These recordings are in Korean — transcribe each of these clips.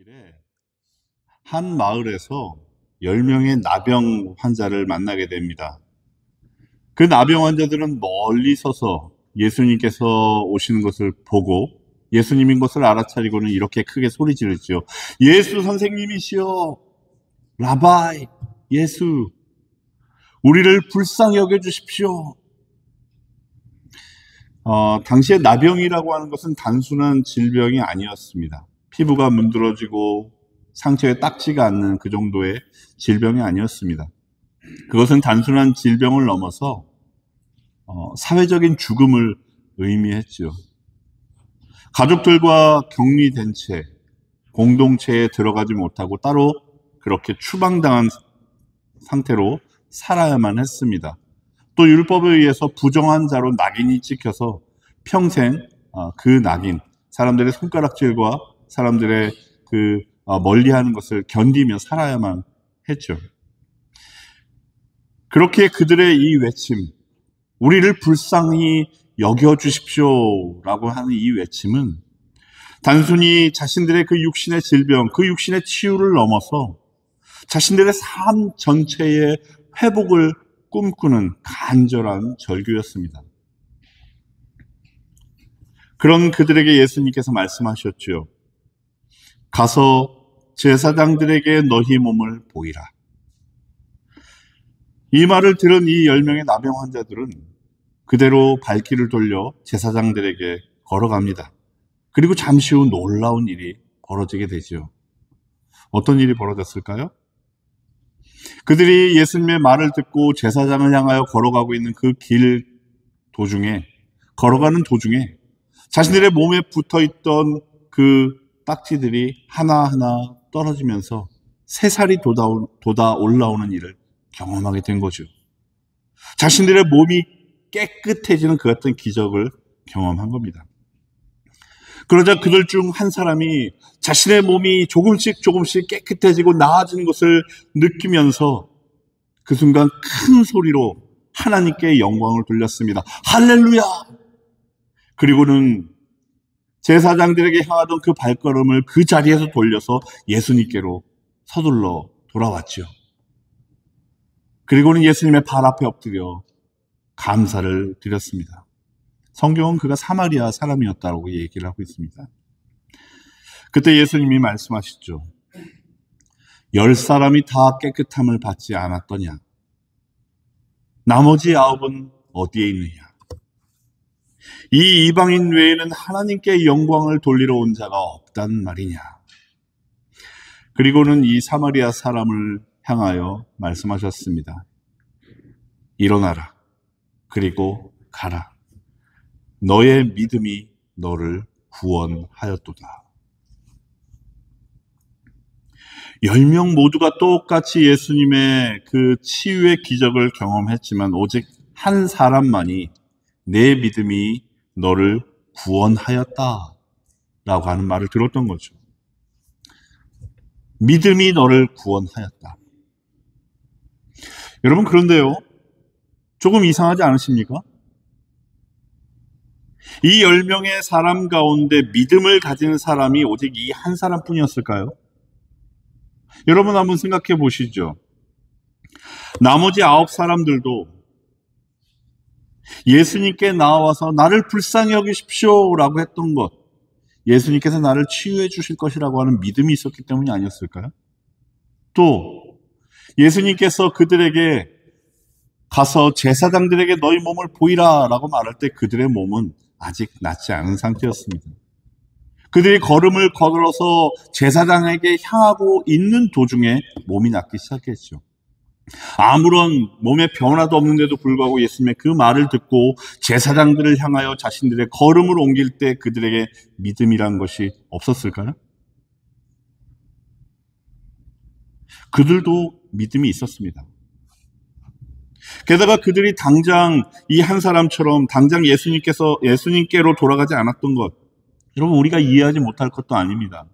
길에 한 마을에서 10명의 나병 환자를 만나게 됩니다. 그 나병 환자들은 멀리 서서 예수님께서 오시는 것을 보고 예수님인 것을 알아차리고는 이렇게 크게 소리 지르죠. 예수 선생님이시여, 라바이, 예수, 우리를 불쌍히 여겨주십시오. 당시에 나병이라고 하는 것은 단순한 질병이 아니었습니다. 피부가 문드러지고 상처에 딱지가 않는 그 정도의 질병이 아니었습니다. 그것은 단순한 질병을 넘어서 사회적인 죽음을 의미했죠. 가족들과 격리된 채 공동체에 들어가지 못하고 따로 그렇게 추방당한 상태로 살아야만 했습니다. 또 율법에 의해서 부정한 자로 낙인이 찍혀서 평생 그 낙인, 사람들의 손가락질과 사람들의 멀리하는 것을 견디며 살아야만 했죠. 그렇게 그들의 이 외침, 우리를 불쌍히 여겨주십시오라고 하는 이 외침은 단순히 자신들의 그 육신의 질병, 그 육신의 치유를 넘어서 자신들의 삶 전체의 회복을 꿈꾸는 간절한 절규였습니다. 그런 그들에게 예수님께서 말씀하셨죠. 가서 제사장들에게 너희 몸을 보이라. 이 말을 들은 이 10명의 나병 환자들은 그대로 발길을 돌려 제사장들에게 걸어갑니다. 그리고 잠시 후 놀라운 일이 벌어지게 되죠. 어떤 일이 벌어졌을까요? 그들이 예수님의 말을 듣고 제사장을 향하여 걸어가고 있는 그 길 도중에, 걸어가는 도중에 자신들의 몸에 붙어있던 그 딱지들이 하나하나 떨어지면서 새살이 돋아 올라오는 일을 경험하게 된 거죠. 자신들의 몸이 깨끗해지는 그 같은 기적을 경험한 겁니다. 그러자 그들 중 한 사람이 자신의 몸이 조금씩 깨끗해지고 나아진 것을 느끼면서 그 순간 큰 소리로 하나님께 영광을 돌렸습니다. 할렐루야! 그리고는 제사장들에게 향하던 그 발걸음을 그 자리에서 돌려서 예수님께로 서둘러 돌아왔죠. 그리고는 예수님의 발 앞에 엎드려 감사를 드렸습니다. 성경은 그가 사마리아 사람이었다고 얘기를 하고 있습니다. 그때 예수님이 말씀하시죠. 10사람이 다 깨끗함을 받지 않았더냐? 나머지 9은 어디에 있느냐? 이 이방인 외에는 하나님께 영광을 돌리러 온 자가 없단 말이냐? 그리고는 이 사마리아 사람을 향하여 말씀하셨습니다. 일어나라. 그리고 가라. 너의 믿음이 너를 구원하였도다. 10명 모두가 똑같이 예수님의 그 치유의 기적을 경험했지만 오직 한 사람만이 내 믿음이 너를 구원하였다 라고 하는 말을 들었던 거죠. 믿음이 너를 구원하였다. 여러분, 그런데요, 조금 이상하지 않으십니까? 이 10명의 사람 가운데 믿음을 가진 사람이 오직 이 한 사람뿐이었을까요? 여러분 한번 생각해 보시죠. 나머지 9사람들도 예수님께 나와서 나를 불쌍히 여기십시오 라고 했던 것, 예수님께서 나를 치유해 주실 것이라고 하는 믿음이 있었기 때문이 아니었을까요? 또 예수님께서 그들에게 가서 제사장들에게 너희 몸을 보이라 라고 말할 때 그들의 몸은 아직 낫지 않은 상태였습니다. 그들이 걸음을 걸어서 제사장에게 향하고 있는 도중에 몸이 낫기 시작했죠. 아무런 몸에 변화도 없는데도 불구하고 예수님의 그 말을 듣고 제사장들을 향하여 자신들의 걸음을 옮길 때 그들에게 믿음이란 것이 없었을까요? 그들도 믿음이 있었습니다. 게다가 그들이 당장 이 한 사람처럼 당장 예수님께로 돌아가지 않았던 것, 여러분 우리가 이해하지 못할 것도 아닙니다.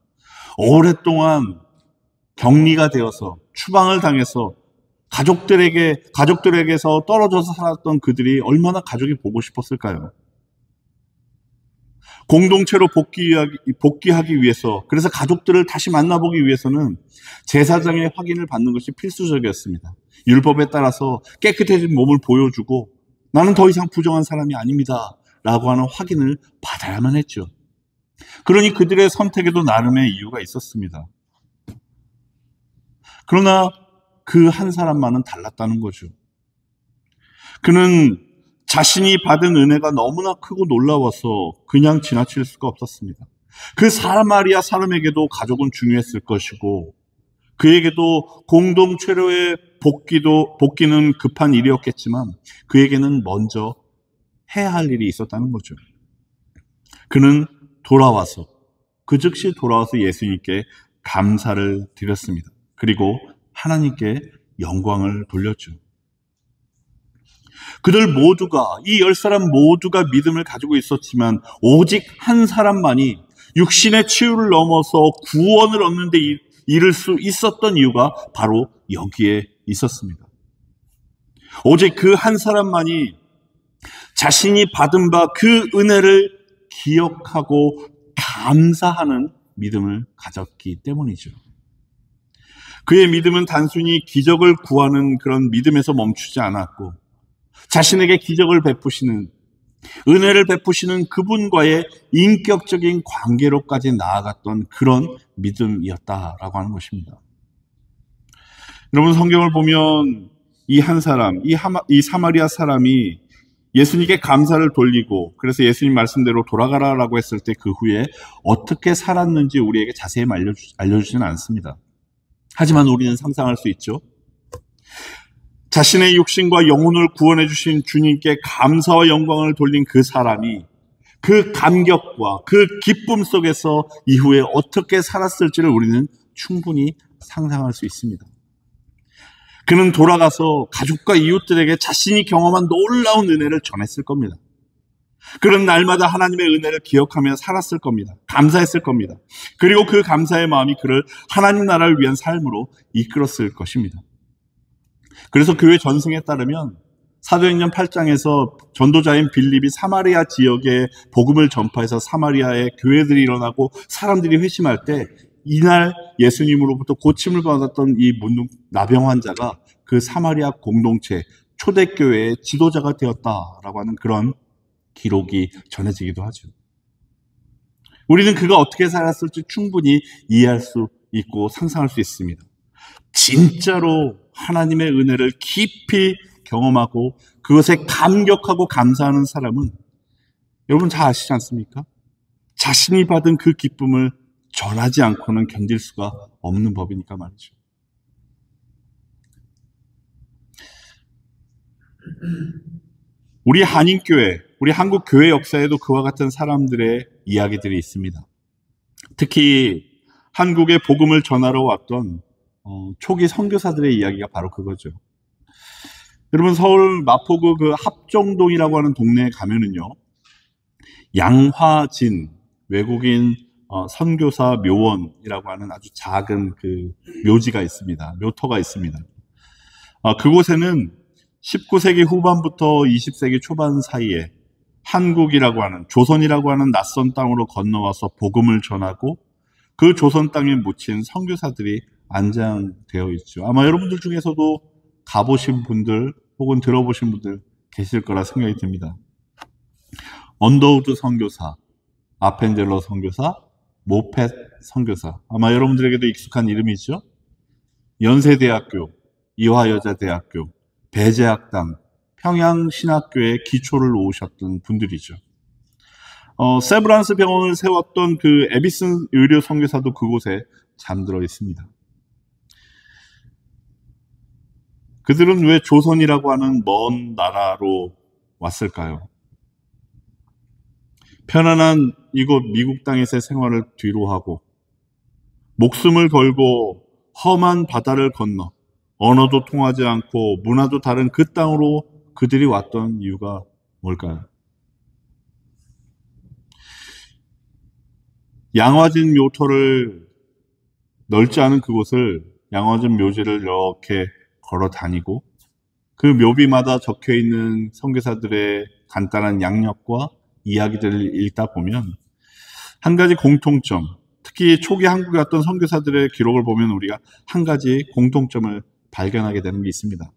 오랫동안 격리가 되어서 추방을 당해서 가족들에게서 떨어져서 살았던 그들이 얼마나 가족이 보고 싶었을까요? 공동체로 복귀하기 위해서, 그래서 가족들을 다시 만나보기 위해서는 제사장의 확인을 받는 것이 필수적이었습니다. 율법에 따라서 깨끗해진 몸을 보여주고 나는 더 이상 부정한 사람이 아닙니다 라고 하는 확인을 받아야만 했죠. 그러니 그들의 선택에도 나름의 이유가 있었습니다. 그러나 그 한 사람만은 달랐다는 거죠. 그는 자신이 받은 은혜가 너무나 크고 놀라워서 그냥 지나칠 수가 없었습니다. 그 사마리아 사람에게도 가족은 중요했을 것이고 그에게도 공동체로의 복귀는 급한 일이었겠지만 그에게는 먼저 해야 할 일이 있었다는 거죠. 그는 돌아와서 그 즉시 돌아와서 예수님께 감사를 드렸습니다. 그리고 하나님께 영광을 돌렸죠. 그들 모두가, 이 10사람 모두가 믿음을 가지고 있었지만 오직 한 사람만이 육신의 치유를 넘어서 구원을 얻는 데 이를 수 있었던 이유가 바로 여기에 있었습니다. 오직 그 한 사람만이 자신이 받은 바 그 은혜를 기억하고 감사하는 믿음을 가졌기 때문이죠. 그의 믿음은 단순히 기적을 구하는 그런 믿음에서 멈추지 않았고 자신에게 기적을 베푸시는, 은혜를 베푸시는 그분과의 인격적인 관계로까지 나아갔던 그런 믿음이었다라고 하는 것입니다. 여러분, 성경을 보면 이 한 사람, 이 사마리아 사람이 예수님께 감사를 돌리고 그래서 예수님 말씀대로 돌아가라라고 했을 때 그 후에 어떻게 살았는지 우리에게 자세히 알려주지는 않습니다. 하지만 우리는 상상할 수 있죠. 자신의 육신과 영혼을 구원해 주신 주님께 감사와 영광을 돌린 그 사람이 그 감격과 그 기쁨 속에서 이후에 어떻게 살았을지를 우리는 충분히 상상할 수 있습니다. 그는 돌아가서 가족과 이웃들에게 자신이 경험한 놀라운 은혜를 전했을 겁니다. 그는 날마다 하나님의 은혜를 기억하며 살았을 겁니다. 감사했을 겁니다. 그리고 그 감사의 마음이 그를 하나님 나라를 위한 삶으로 이끌었을 것입니다. 그래서 교회 전승에 따르면 사도행전 8장에서 전도자인 빌립이 사마리아 지역에 복음을 전파해서 사마리아에 교회들이 일어나고 사람들이 회심할 때 이날 예수님으로부터 고침을 받았던 이 나병 환자가 그 사마리아 공동체 초대교회의 지도자가 되었다라고 하는 그런 기록이 전해지기도 하죠. 우리는 그가 어떻게 살았을지 충분히 이해할 수 있고 상상할 수 있습니다. 진짜로 하나님의 은혜를 깊이 경험하고 그것에 감격하고 감사하는 사람은 여러분 잘 아시지 않습니까? 자신이 받은 그 기쁨을 전하지 않고는 견딜 수가 없는 법이니까 말이죠. 우리 한인교회, 우리 한국 교회 역사에도 그와 같은 사람들의 이야기들이 있습니다. 특히 한국에 복음을 전하러 왔던 초기 선교사들의 이야기가 바로 그거죠. 여러분, 서울 마포구 그 합정동이라고 하는 동네에 가면은요, 양화진 외국인 선교사 묘원이라고 하는 아주 작은 그 묘지가 있습니다. 묘터가 있습니다. 그곳에는 19세기 후반부터 20세기 초반 사이에 한국이라고 하는, 조선이라고 하는 낯선 땅으로 건너와서 복음을 전하고 그 조선 땅에 묻힌 선교사들이 안장되어 있죠. 아마 여러분들 중에서도 가보신 분들 혹은 들어보신 분들 계실 거라 생각이 듭니다. 언더우드 선교사, 아펜젤러 선교사, 모펫 선교사, 아마 여러분들에게도 익숙한 이름이죠. 연세대학교, 이화여자대학교, 배제학당, 평양신학교에 기초를 놓으셨던 분들이죠. 세브란스 병원을 세웠던 그 에비슨 의료 선교사도 그곳에 잠들어 있습니다. 그들은 왜 조선이라고 하는 먼 나라로 왔을까요? 편안한 이곳 미국 땅에서의 생활을 뒤로하고 목숨을 걸고 험한 바다를 건너 언어도 통하지 않고 문화도 다른 그 땅으로 그들이 왔던 이유가 뭘까요? 양화진 묘터를 넓지 않은 그곳을 양화진 묘지를 이렇게 걸어 다니고 그 묘비마다 적혀 있는 선교사들의 간단한 양력과 이야기들을 읽다 보면 한 가지 공통점, 특히 초기 한국에 왔던 선교사들의 기록을 보면 우리가 한 가지 공통점을 발견하게 되는 게 있습니다.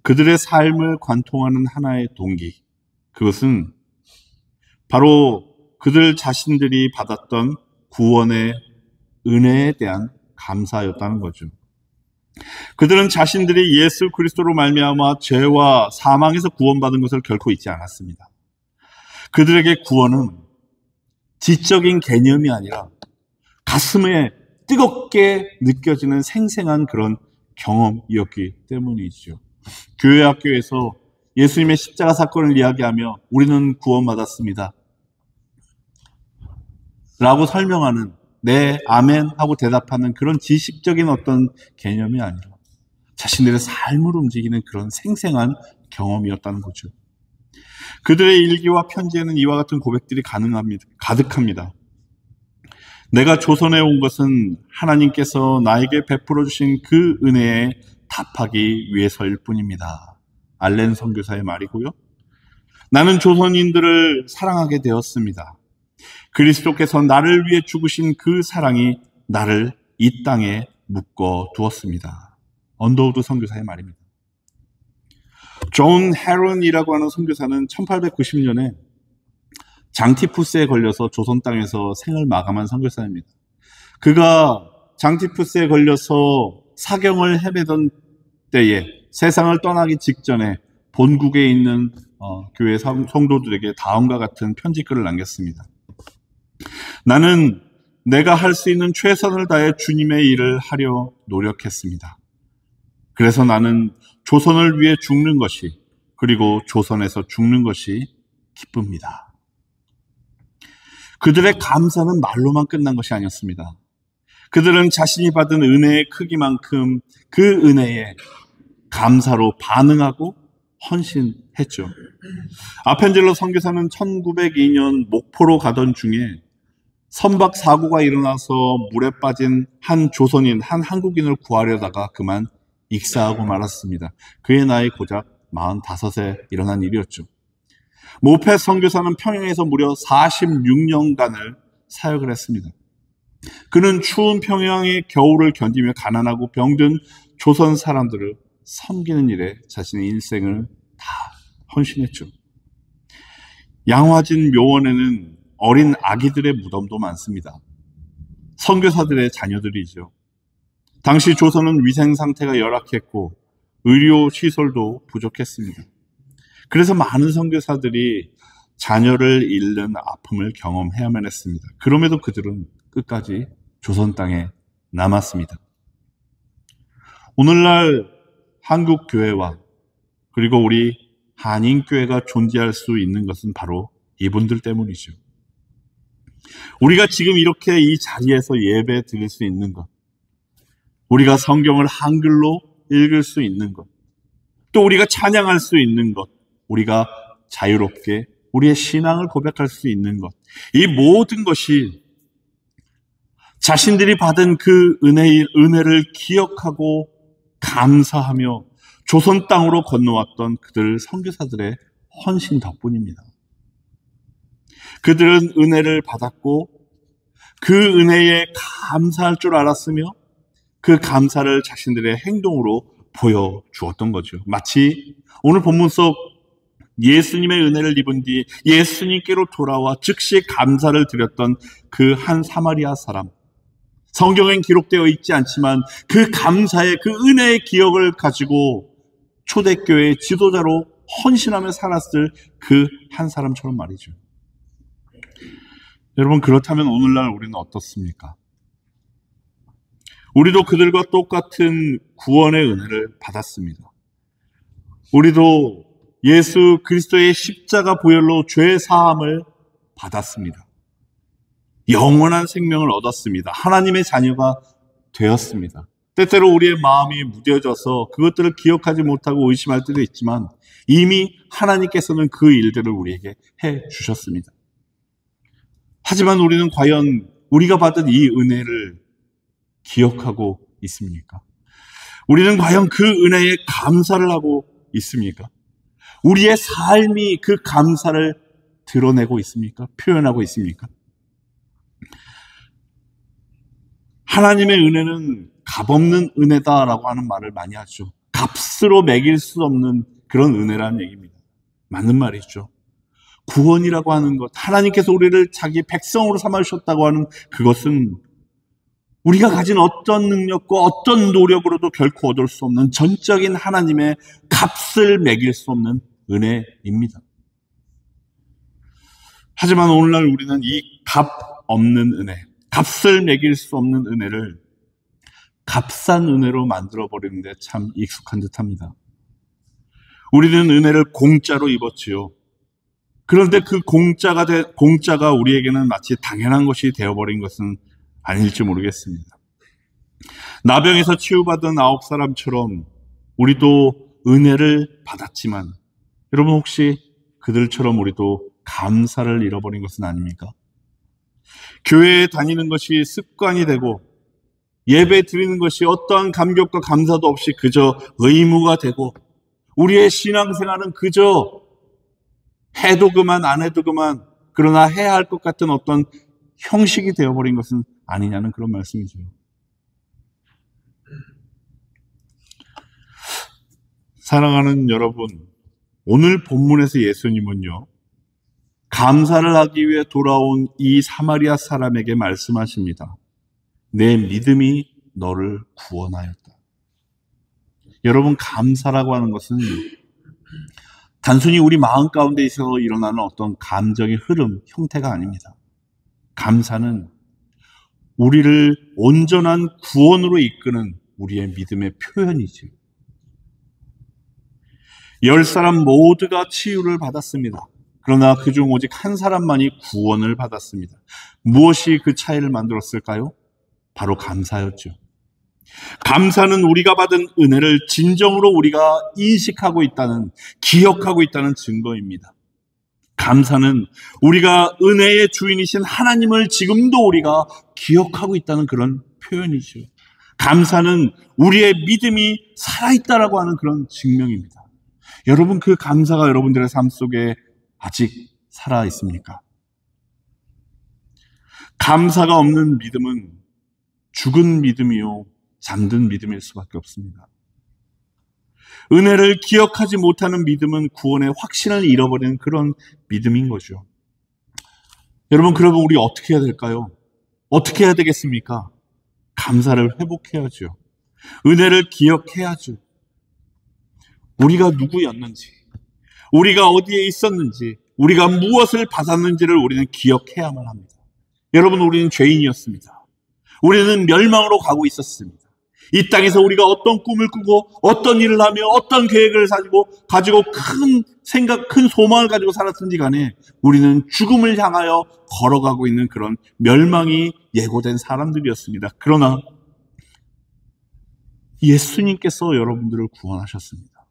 그들의 삶을 관통하는 하나의 동기, 그것은 바로 그들 자신들이 받았던 구원의 은혜에 대한 감사였다는 거죠. 그들은 자신들이 예수 그리스도로 말미암아 죄와 사망에서 구원받은 것을 결코 잊지 않았습니다. 그들에게 구원은 지적인 개념이 아니라 가슴에 뜨겁게 느껴지는 생생한 그런 경험이었기 때문이죠. 교회 학교에서 예수님의 십자가 사건을 이야기하며 우리는 구원받았습니다 라고 설명하는, 네, 아멘 하고 대답하는 그런 지식적인 어떤 개념이 아니라 자신들의 삶을 움직이는 그런 생생한 경험이었다는 거죠. 그들의 일기와 편지에는 이와 같은 고백들이 가득합니다. 내가 조선에 온 것은 하나님께서 나에게 베풀어 주신 그 은혜에 답하기 위해서일 뿐입니다. 알렌 선교사의 말이고요. 나는 조선인들을 사랑하게 되었습니다. 그리스도께서 나를 위해 죽으신 그 사랑이 나를 이 땅에 묶어 두었습니다. 언더우드 선교사의 말입니다. 존 헤런이라고 하는 선교사는 1890년에 장티푸스에 걸려서 조선 땅에서 생을 마감한 선교사입니다. 그가 장티푸스에 걸려서 사경을 헤매던 때에 세상을 떠나기 직전에 본국에 있는 교회 성도들에게 다음과 같은 편지글을 남겼습니다. 나는 내가 할 수 있는 최선을 다해 주님의 일을 하려 노력했습니다. 그래서 나는 조선을 위해 죽는 것이, 그리고 조선에서 죽는 것이 기쁩니다. 그들의 감사는 말로만 끝난 것이 아니었습니다. 그들은 자신이 받은 은혜의 크기만큼 그 은혜에 감사로 반응하고 헌신했죠. 아펜젤러 선교사는 1902년 목포로 가던 중에 선박 사고가 일어나서 물에 빠진 한 조선인, 한 한국인을 구하려다가 그만 익사하고 말았습니다. 그의 나이 고작 45세 일어난 일이었죠. 모페 선교사는 평양에서 무려 46년간을 사역을 했습니다. 그는 추운 평양의 겨울을 견디며 가난하고 병든 조선 사람들을 섬기는 일에 자신의 인생을 다 헌신했죠. 양화진 묘원에는 어린 아기들의 무덤도 많습니다. 선교사들의 자녀들이죠. 당시 조선은 위생 상태가 열악했고 의료 시설도 부족했습니다. 그래서 많은 선교사들이 자녀를 잃는 아픔을 경험해야만 했습니다. 그럼에도 그들은 끝까지 조선 땅에 남았습니다. 오늘날 한국 교회와 그리고 우리 한인교회가 존재할 수 있는 것은 바로 이분들 때문이죠. 우리가 지금 이렇게 이 자리에서 예배 드릴 수 있는 것, 우리가 성경을 한글로 읽을 수 있는 것, 또 우리가 찬양할 수 있는 것, 우리가 자유롭게 우리의 신앙을 고백할 수 있는 것, 이 모든 것이 자신들이 받은 그 은혜를 기억하고 감사하며 조선 땅으로 건너왔던 그들 선교사들의 헌신 덕분입니다. 그들은 은혜를 받았고 그 은혜에 감사할 줄 알았으며 그 감사를 자신들의 행동으로 보여주었던 거죠. 마치 오늘 본문 속 예수님의 은혜를 입은 뒤 예수님께로 돌아와 즉시 감사를 드렸던 그 한 사마리아 사람, 성경엔 기록되어 있지 않지만 그 감사의, 그 은혜의 기억을 가지고 초대교회의 지도자로 헌신하며 살았을 그 한 사람처럼 말이죠. 여러분, 그렇다면 오늘날 우리는 어떻습니까? 우리도 그들과 똑같은 구원의 은혜를 받았습니다. 우리도 예수 그리스도의 십자가 보혈로 죄 사함을 받았습니다. 영원한 생명을 얻었습니다. 하나님의 자녀가 되었습니다. 때때로 우리의 마음이 무뎌져서 그것들을 기억하지 못하고 의심할 때도 있지만 이미 하나님께서는 그 일들을 우리에게 해 주셨습니다. 하지만 우리는 과연 우리가 받은 이 은혜를 기억하고 있습니까? 우리는 과연 그 은혜에 감사를 하고 있습니까? 우리의 삶이 그 감사를 드러내고 있습니까? 표현하고 있습니까? 하나님의 은혜는 값없는 은혜다라고 하는 말을 많이 하죠. 값으로 매길 수 없는 그런 은혜라는 얘기입니다. 맞는 말이죠. 구원이라고 하는 것, 하나님께서 우리를 자기 백성으로 삼아주셨다고 하는 그것은 우리가 가진 어떤 능력과 어떤 노력으로도 결코 얻을 수 없는 전적인 하나님의 값을 매길 수 없는 은혜입니다. 하지만 오늘날 우리는 이 값 없는 은혜, 값을 매길 수 없는 은혜를 값싼 은혜로 만들어버리는데 참 익숙한 듯합니다. 우리는 은혜를 공짜로 입었지요. 그런데 그 공짜가 우리에게는 마치 당연한 것이 되어버린 것은 아닐지 모르겠습니다. 나병에서 치유받은 9사람처럼 우리도 은혜를 받았지만 여러분 혹시 그들처럼 우리도 감사를 잃어버린 것은 아닙니까? 교회에 다니는 것이 습관이 되고 예배 드리는 것이 어떠한 감격과 감사도 없이 그저 의무가 되고 우리의 신앙생활은 그저 해도 그만 안 해도 그만 그러나 해야 할 것 같은 어떤 형식이 되어버린 것은 아니냐는 그런 말씀이죠. 사랑하는 여러분, 오늘 본문에서 예수님은요, 감사를 하기 위해 돌아온 이 사마리아 사람에게 말씀하십니다. 내 믿음이 너를 구원하였다. 여러분, 감사라고 하는 것은 단순히 우리 마음 가운데에서 일어나는 어떤 감정의 흐름, 형태가 아닙니다. 감사는 우리를 온전한 구원으로 이끄는 우리의 믿음의 표현이죠. 10사람 모두가 치유를 받았습니다. 그러나 그중 오직 한 사람만이 구원을 받았습니다. 무엇이 그 차이를 만들었을까요? 바로 감사였죠. 감사는 우리가 받은 은혜를 진정으로 우리가 인식하고 있다는, 기억하고 있다는 증거입니다. 감사는 우리가 은혜의 주인이신 하나님을 지금도 우리가 기억하고 있다는 그런 표현이죠. 감사는 우리의 믿음이 살아있다라고 하는 그런 증명입니다. 여러분, 그 감사가 여러분들의 삶 속에 아직 살아있습니까? 감사가 없는 믿음은 죽은 믿음이요, 잠든 믿음일 수밖에 없습니다. 은혜를 기억하지 못하는 믿음은 구원의 확신을 잃어버리는 그런 믿음인 거죠. 여러분, 그러면 우리 어떻게 해야 될까요? 어떻게 해야 되겠습니까? 감사를 회복해야죠. 은혜를 기억해야죠. 우리가 누구였는지, 우리가 어디에 있었는지, 우리가 무엇을 받았는지를 우리는 기억해야만 합니다. 여러분, 우리는 죄인이었습니다. 우리는 멸망으로 가고 있었습니다. 이 땅에서 우리가 어떤 꿈을 꾸고 어떤 일을 하며 어떤 계획을 가지고 큰 생각, 큰 소망을 가지고 살았든지 간에 우리는 죽음을 향하여 걸어가고 있는 그런 멸망이 예고된 사람들이었습니다. 그러나 예수님께서 여러분들을 구원하셨습니다.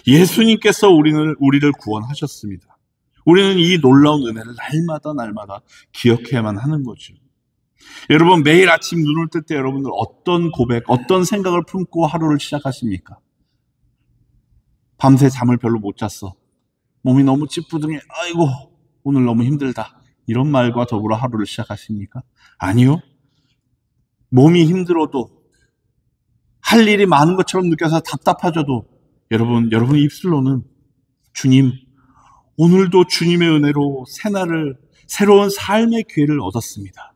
예수님께서 우리를 구원하셨습니다. 우리는 이 놀라운 은혜를 날마다 기억해야만 하는 거죠. 여러분, 매일 아침 눈을 뜰 때 여러분들 어떤 고백, 어떤 생각을 품고 하루를 시작하십니까? 밤새 잠을 별로 못 잤어. 몸이 너무 찌뿌둥해. 아이고, 오늘 너무 힘들다. 이런 말과 더불어 하루를 시작하십니까? 아니요. 몸이 힘들어도, 할 일이 많은 것처럼 느껴서 답답하셔도 여러분의 입술로는 주님, 오늘도 주님의 은혜로 새로운 삶의 기회를 얻었습니다.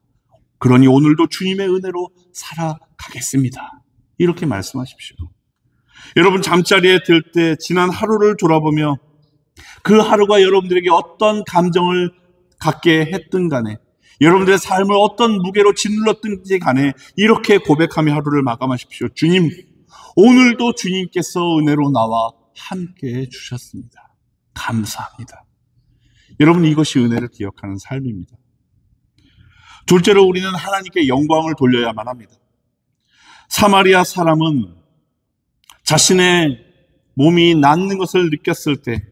그러니 오늘도 주님의 은혜로 살아가겠습니다. 이렇게 말씀하십시오. 여러분, 잠자리에 들 때 지난 하루를 돌아보며 그 하루가 여러분들에게 어떤 감정을 갖게 했든 간에, 여러분들의 삶을 어떤 무게로 짓눌렀든지 간에 이렇게 고백하며 하루를 마감하십시오. 주님, 오늘도 주님께서 은혜로 나와 함께해 주셨습니다. 감사합니다. 여러분, 이것이 은혜를 기억하는 삶입니다. 둘째로 우리는 하나님께 영광을 돌려야만 합니다. 사마리아 사람은 자신의 몸이 낫는 것을 느꼈을 때,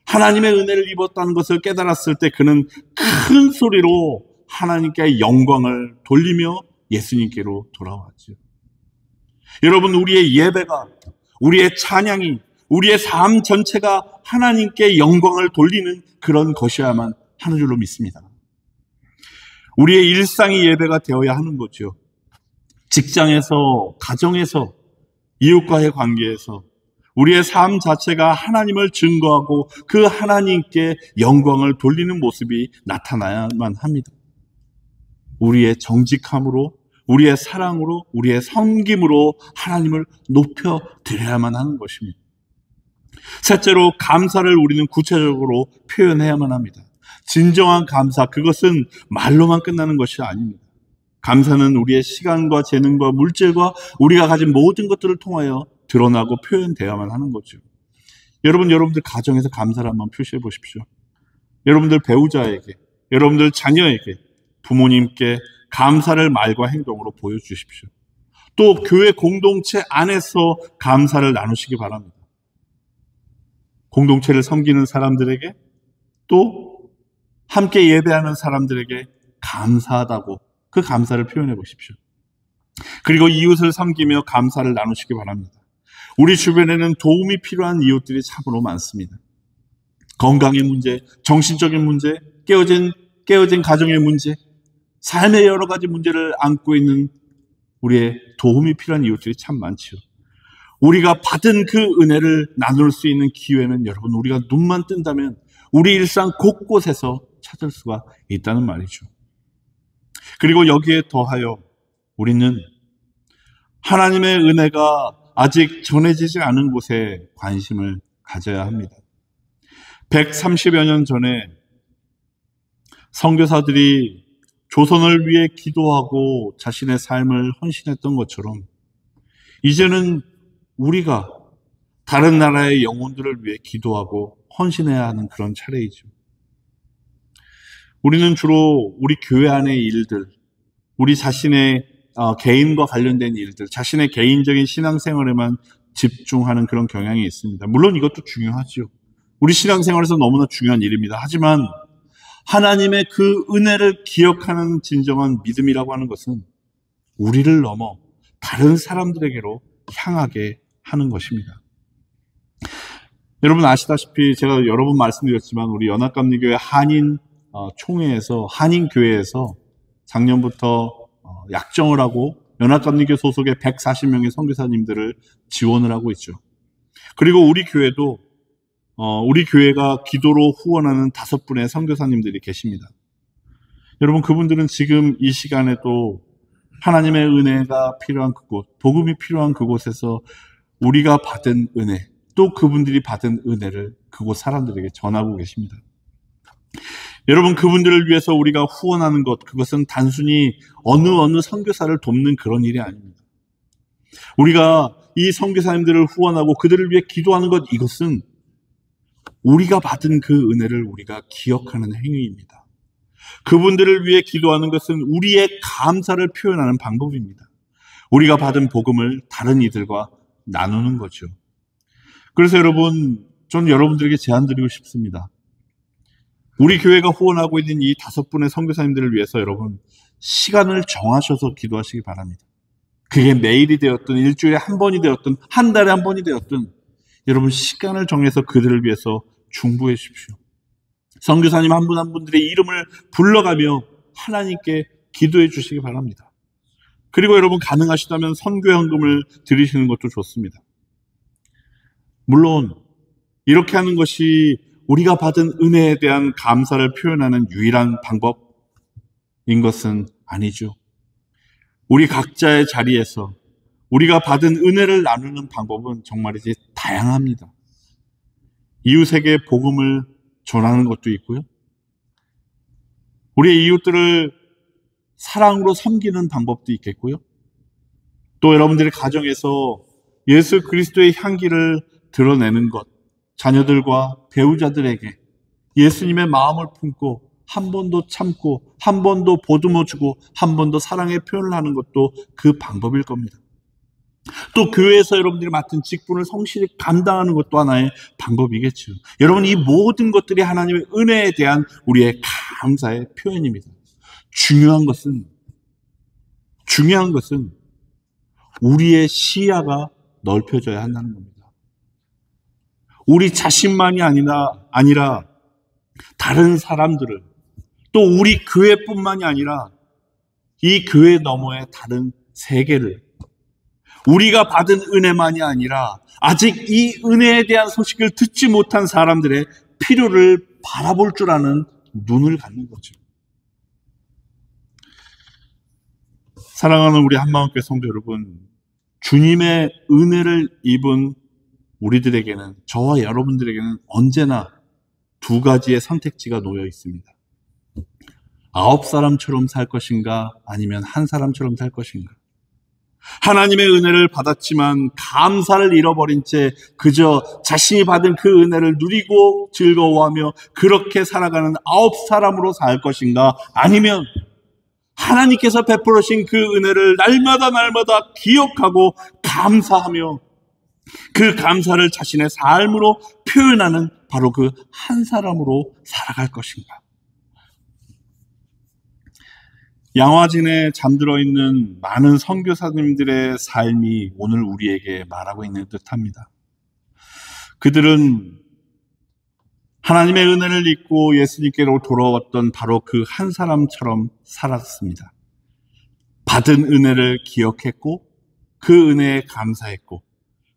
하나님의 은혜를 입었다는 것을 깨달았을 때 그는 큰 소리로 하나님께 영광을 돌리며 예수님께로 돌아왔죠. 여러분, 우리의 예배가, 우리의 찬양이, 우리의 삶 전체가 하나님께 영광을 돌리는 그런 것이어야만 하는 줄로 믿습니다. 우리의 일상이 예배가 되어야 하는 거죠. 직장에서, 가정에서, 이웃과의 관계에서 우리의 삶 자체가 하나님을 증거하고 그 하나님께 영광을 돌리는 모습이 나타나야만 합니다. 우리의 정직함으로, 우리의 사랑으로, 우리의 섬김으로 하나님을 높여드려야만 하는 것입니다. 셋째로, 감사를 우리는 구체적으로 표현해야만 합니다. 진정한 감사, 그것은 말로만 끝나는 것이 아닙니다. 감사는 우리의 시간과 재능과 물질과 우리가 가진 모든 것들을 통하여 드러나고 표현되어야만 하는 거죠. 여러분들 가정에서 감사를 한번 표시해 보십시오. 여러분들 배우자에게, 여러분들 자녀에게, 부모님께 감사를 말과 행동으로 보여주십시오. 또 교회 공동체 안에서 감사를 나누시기 바랍니다. 공동체를 섬기는 사람들에게, 또 함께 예배하는 사람들에게 감사하다고 그 감사를 표현해 보십시오. 그리고 이웃을 섬기며 감사를 나누시기 바랍니다. 우리 주변에는 도움이 필요한 이웃들이 참으로 많습니다. 건강의 문제, 정신적인 문제, 깨어진 가정의 문제, 삶의 여러 가지 문제를 안고 있는 우리의 도움이 필요한 이웃들이 참 많지요. 우리가 받은 그 은혜를 나눌 수 있는 기회는 여러분, 우리가 눈만 뜬다면 우리 일상 곳곳에서 찾을 수가 있다는 말이죠. 그리고 여기에 더하여 우리는 하나님의 은혜가 아직 전해지지 않은 곳에 관심을 가져야 합니다. 130여 년 전에 선교사들이 조선을 위해 기도하고 자신의 삶을 헌신했던 것처럼 이제는 우리가 다른 나라의 영혼들을 위해 기도하고 헌신해야 하는 그런 차례이죠. 우리는 주로 우리 교회 안의 일들, 우리 자신의 개인과 관련된 일들, 자신의 개인적인 신앙생활에만 집중하는 그런 경향이 있습니다. 물론 이것도 중요하죠. 우리 신앙생활에서 너무나 중요한 일입니다. 하지만 하나님의 그 은혜를 기억하는 진정한 믿음이라고 하는 것은 우리를 넘어 다른 사람들에게로 향하게 하는 것입니다. 여러분 아시다시피 제가 여러 번 말씀드렸지만 우리 연합감리교회 한인 총회에서, 한인교회에서 작년부터 약정을 하고 연합감리교 소속의 140명의 선교사님들을 지원을 하고 있죠. 그리고 우리 교회도 우리 교회가 기도로 후원하는 5분의 선교사님들이 계십니다. 여러분, 그분들은 지금 이 시간에도 하나님의 은혜가 필요한 그곳, 복음이 필요한 그곳에서 우리가 받은 은혜, 또 그분들이 받은 은혜를 그곳 사람들에게 전하고 계십니다. 여러분, 그분들을 위해서 우리가 후원하는 것, 그것은 단순히 어느 선교사를 돕는 그런 일이 아닙니다. 우리가 이 선교사님들을 후원하고 그들을 위해 기도하는 것, 이것은 우리가 받은 그 은혜를 우리가 기억하는 행위입니다. 그분들을 위해 기도하는 것은 우리의 감사를 표현하는 방법입니다. 우리가 받은 복음을 다른 이들과 나누는 거죠. 그래서 여러분, 저는 여러분들에게 제안드리고 싶습니다. 우리 교회가 후원하고 있는 이 5분의 선교사님들을 위해서 여러분, 시간을 정하셔서 기도하시기 바랍니다. 그게 매일이 되었든, 일주일에 한 번이 되었든, 한 달에 한 번이 되었든, 여러분 시간을 정해서 그들을 위해서 중보해 주십시오. 선교사님 한 분 한 분들의 이름을 불러가며 하나님께 기도해 주시기 바랍니다. 그리고 여러분 가능하시다면 선교연금을 드리시는 것도 좋습니다. 물론 이렇게 하는 것이 우리가 받은 은혜에 대한 감사를 표현하는 유일한 방법인 것은 아니죠. 우리 각자의 자리에서 우리가 받은 은혜를 나누는 방법은 정말이지 다양합니다. 이웃에게 복음을 전하는 것도 있고요. 우리의 이웃들을 사랑으로 섬기는 방법도 있겠고요. 또 여러분들의 가정에서 예수 그리스도의 향기를 드러내는 것, 자녀들과 배우자들에게 예수님의 마음을 품고 한 번 더 참고 한 번 더 보듬어주고 한 번 더 사랑의 표현을 하는 것도 그 방법일 겁니다. 또 교회에서 여러분들이 맡은 직분을 성실히 감당하는 것도 하나의 방법이겠죠. 여러분, 이 모든 것들이 하나님의 은혜에 대한 우리의 감사의 표현입니다. 중요한 것은 우리의 시야가 넓혀져야 한다는 겁니다. 우리 자신만이 아니라 다른 사람들을, 또 우리 교회뿐만이 아니라 이 교회 너머의 다른 세계를, 우리가 받은 은혜만이 아니라 아직 이 은혜에 대한 소식을 듣지 못한 사람들의 필요를 바라볼 줄 아는 눈을 갖는 거죠. 사랑하는 우리 한마음교회 성도 여러분, 주님의 은혜를 입은 우리들에게는, 저와 여러분들에게는 언제나 두 가지의 선택지가 놓여 있습니다. 9사람처럼 살 것인가, 아니면 한 사람처럼 살 것인가. 하나님의 은혜를 받았지만 감사를 잃어버린 채 그저 자신이 받은 그 은혜를 누리고 즐거워하며 그렇게 살아가는 9사람으로 살 것인가, 아니면 하나님께서 베풀으신 그 은혜를 날마다 기억하고 감사하며 그 감사를 자신의 삶으로 표현하는 바로 그 한 사람으로 살아갈 것인가. 양화진에 잠들어 있는 많은 선교사님들의 삶이 오늘 우리에게 말하고 있는 듯합니다. 그들은 하나님의 은혜를 잊고 예수님께로 돌아왔던 바로 그 한 사람처럼 살았습니다. 받은 은혜를 기억했고 그 은혜에 감사했고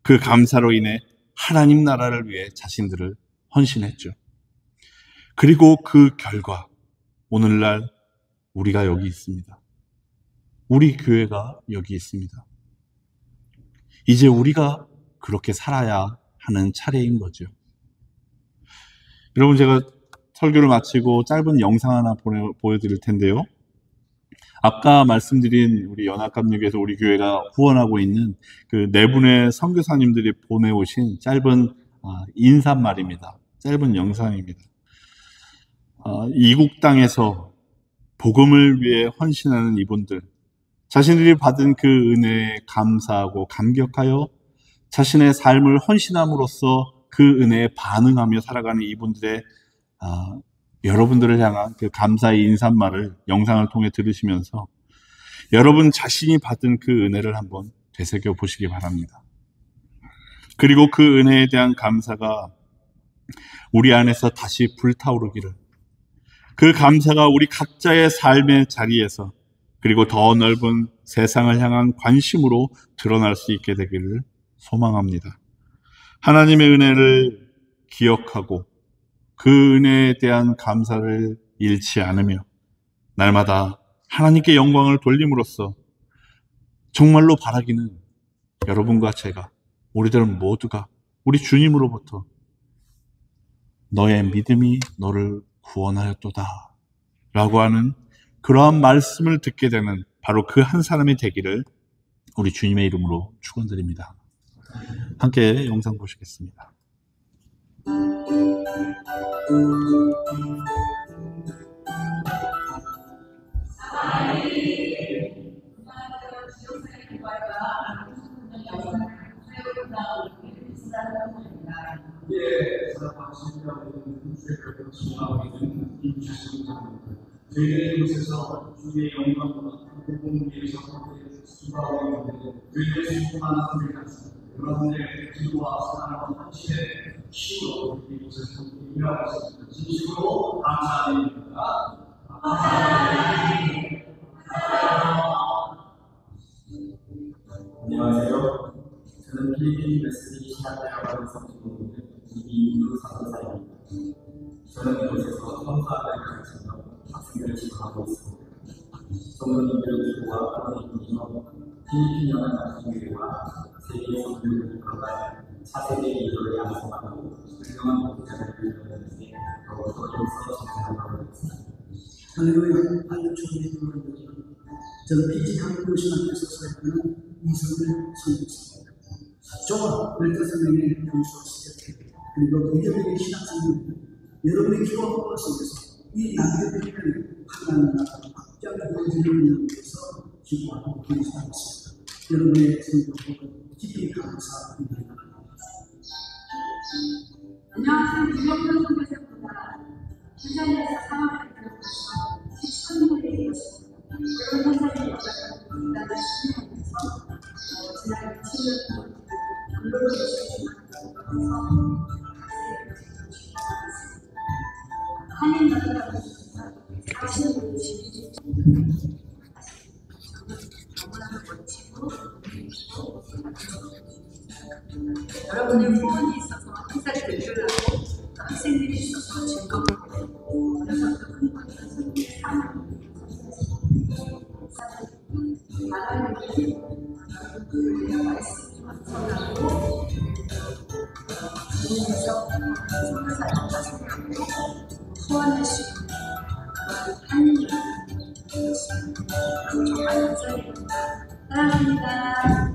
그 감사로 인해 하나님 나라를 위해 자신들을 헌신했죠. 그리고 그 결과 오늘날 우리가 여기 있습니다. 우리 교회가 여기 있습니다. 이제 우리가 그렇게 살아야 하는 차례인 거죠. 여러분, 제가 설교를 마치고 짧은 영상 하나 보여드릴 텐데요. 아까 말씀드린 우리 연합감리교에서 우리 교회가 후원하고 있는 그 네 분의 선교사님들이 보내오신 짧은 인사말입니다. 짧은 영상입니다. 이국 땅에서 복음을 위해 헌신하는 이분들, 자신들이 받은 그 은혜에 감사하고 감격하여 자신의 삶을 헌신함으로써 그 은혜에 반응하며 살아가는 이분들의 여러분들을 향한 그 감사의 인사말을 영상을 통해 들으시면서 여러분 자신이 받은 그 은혜를 한번 되새겨 보시기 바랍니다. 그리고 그 은혜에 대한 감사가 우리 안에서 다시 불타오르기를, 그 감사가 우리 각자의 삶의 자리에서 그리고 더 넓은 세상을 향한 관심으로 드러날 수 있게 되기를 소망합니다. 하나님의 은혜를 기억하고 그 은혜에 대한 감사를 잃지 않으며 날마다 하나님께 영광을 돌림으로써 정말로 바라기는 여러분과 제가, 우리들은 모두가 우리 주님으로부터 너의 믿음이 너를 구원하였도다 라고 하는 그러한 말씀을 듣게 되는 바로 그 한 사람이 되기를 우리 주님의 이름으로 축원드립니다. 함께 영상 보시겠습니다. 저희는 이곳에서 주의 영광과 복음을 위해서 수고하고 있는데 저희들의 수고하는 분들 같습니다. 여러분들의 기도와 사랑과 헌신의 힘으로 이곳에서 일하고 있습니다. 진심으로 감사드립니다. 안녕하세요. 저는 필리핀 웨스리 신학대학원에서 공부하는 이민우 사도사입니다. 저는 이곳에서 성사학을 가르치며 학생들을 지도하고 있습니다. 전문인들의 기도와 하나님께서 필리핀 연합 학생들과 세계 선교를 이끌어갈 차세대 리더를 양성하고 훌륭한 목회자를 기르는데 더욱더 힘써 진행하고 있습니다. 할렐루야, 한국초대교회 저는 피지 한국신학교에서 사역하는 이성을 선교사입니다. 저와 웰터선생의 교수와 시작해 그리고 의견의 신학생들 여러분의 기도와 속에서 이 남겨드리는 하나님 나라를 확장하게 보여주는 위해서 기도하고 감사하고 있습니다. 여러분의 성도복을 깊이 감사드립니다. 안녕하세요. 김영선 선교사입니다. 현장에서 상황을 겪으면서 13년이 되었습니다. 여러분 선생님이 연락을 나는 10년에서 지난 7년 안로를 주시면서 한인 나라가 여러분의 후원이 있어서 행사를 대표하고 학생들이 있어서 즐겁고 그래서 그 흥분이 선생님의 삶을 바라는 우리가 말씀이 완성하고 주님께서 선교사를 하시고 후원할 수 있는 그런 하느님을 정말 감사드립니다. 사랑합니다.